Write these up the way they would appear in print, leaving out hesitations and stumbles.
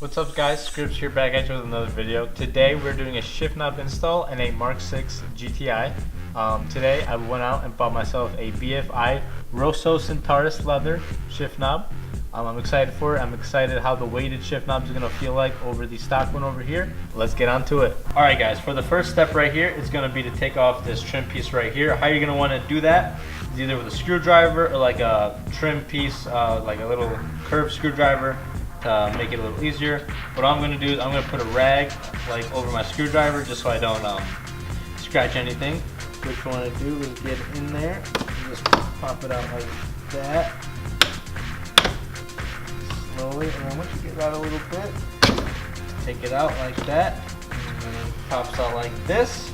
What's up guys, Scribbs here back at you with another video. Today we're doing a shift knob install and a MK6 GTI. Today I went out and bought myself a BFI Rosso Centaurus leather shift knob. I'm excited for it. I'm excited how the weighted shift knob is going to feel like over the stock one over here. Let's get on to it. Alright guys, for the first step right here is going to be to take off this trim piece right here. How you're going to want to do that is either with a screwdriver or like a trim piece, like a little curved screwdriver, to make it a little easier. What I'm going to do is I'm going to put a rag like over my screwdriver just so I don't scratch anything. What you want to do is get in there and just pop it out like that. Slowly, and then once you get it out a little bit, take it out like that, and then it pops out like this.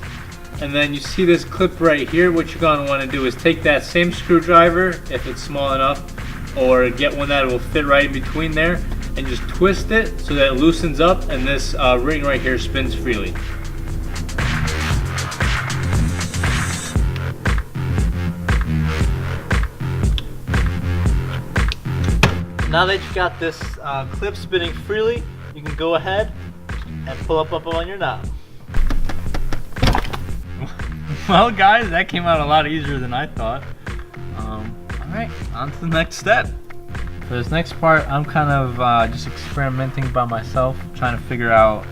And then you see this clip right here. What you're going to want to do is take that same screwdriver, if it's small enough, or get one that will fit right in between there, and just twist it so that it loosens up and this ring right here spins freely. Now that you got this clip spinning freely, you can go ahead and pull up on your knob. Well guys, that came out a lot easier than I thought. Alright, on to the next step. For this next part, I'm kind of just experimenting by myself, trying to figure out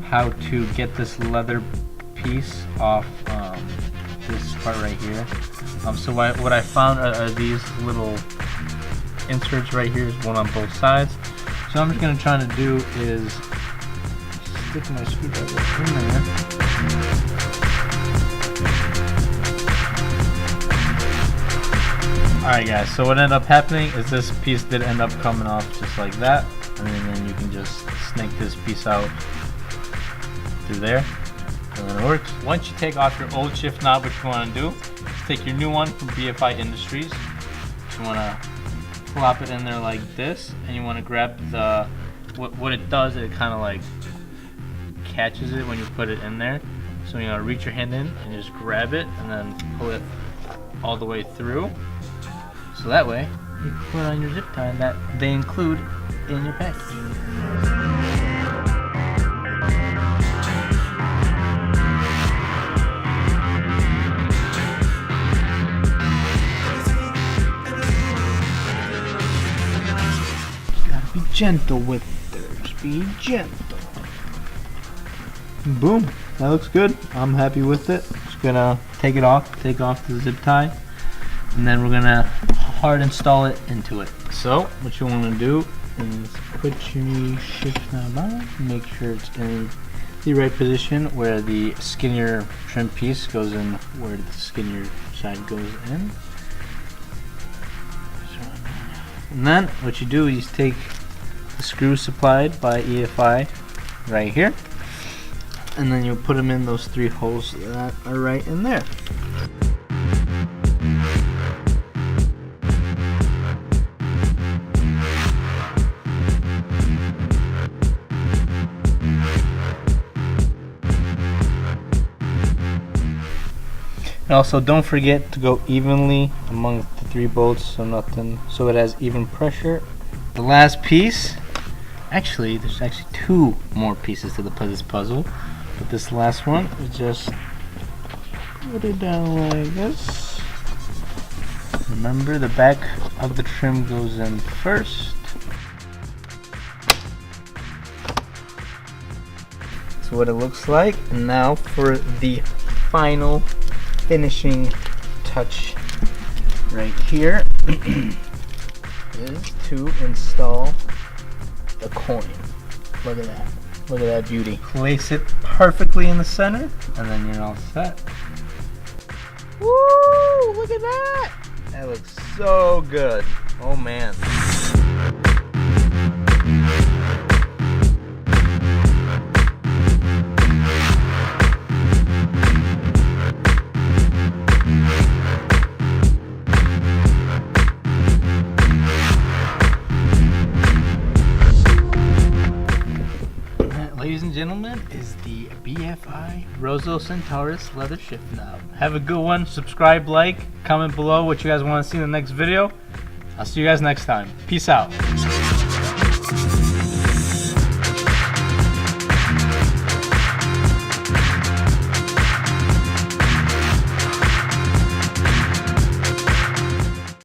how to get this leather piece off this part right here. So what I found are these little inserts right here, one on both sides. So I'm just going to try to do is stick my screwdriver in there. Alright guys, so what ended up happening is this piece did end up coming off just like that, and then you can just snake this piece out through there, and then it works. Once you take off your old shift knob, what you want to do is take your new one from BFI Industries. You want to plop it in there like this, and you want to grab the, what it does, it kind of like catches it when you put it in there. So you want to reach your hand in and just grab it and then pull it all the way through. So that way, you can put on your zip tie that they include in your package. You gotta be gentle with it. Just be gentle. Boom. That looks good. I'm happy with it. Just gonna take off the zip tie, and then we're gonna hard install it into it. So what you want to do is put your shift knob on, make sure it's in the right position where the skinnier trim piece goes in, where the skinnier side goes in. And then what you do is take the screws supplied by EFI right here, and then you put them in those 3 holes that are right in there. And also don't forget to go evenly among the 3 bolts, so it has even pressure. The last piece, actually there's 2 more pieces to this puzzle, but this last one is just put it down like this. Remember, the back of the trim goes in first. That's what it looks like. And now for the final finishing touch right here is to install the coin. Look at that. Look at that beauty. Place it perfectly in the center, and then you're all set. Woo! Look at that! That looks so good. Oh man. Ladies and gentlemen, is the BFI Rosso Centaurus leather shift knob. Have a good one. Subscribe, like, comment below what you guys want to see in the next video. I'll see you guys next time. Peace out.